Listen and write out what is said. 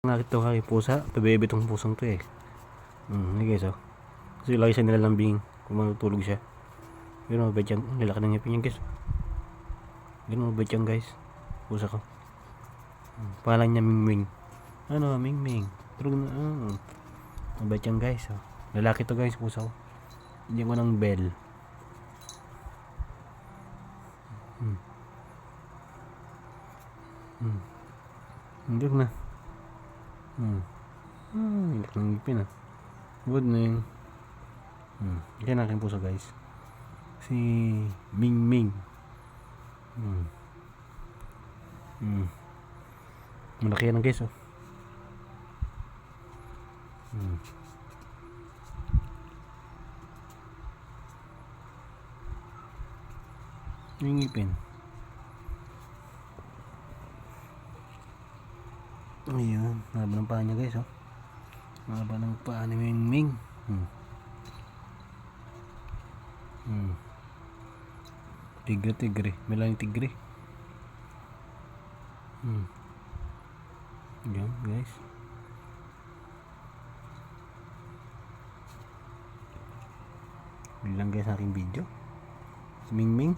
Nakit to kay pusa, pabebe tong pusang to eh. Hindi guys oh. Kasi lagi siya nilalambing kung matutulog siya. Pero mabait yan, nilaki ng ngipin niya guys. Ganun mabait yan guys. Pusa ko. Pangalan niya Mingming. Ano, Mingming. Tulog na. Mabait yan guys oh. Lalaki to guys, pusa ko. Hindi ko ng bell. Hindi na. Hindi ko ng ngipin ah. Good na yun. Yan aking puso guys. Si Mingming. Malaki yan guys oh. Yung ngipin. Ayun, haba ng paa niya guys oh. Haba ng paa ni Mingming. Tigre. May tigre. Yan guys. Bilang guys aking video. Mingming.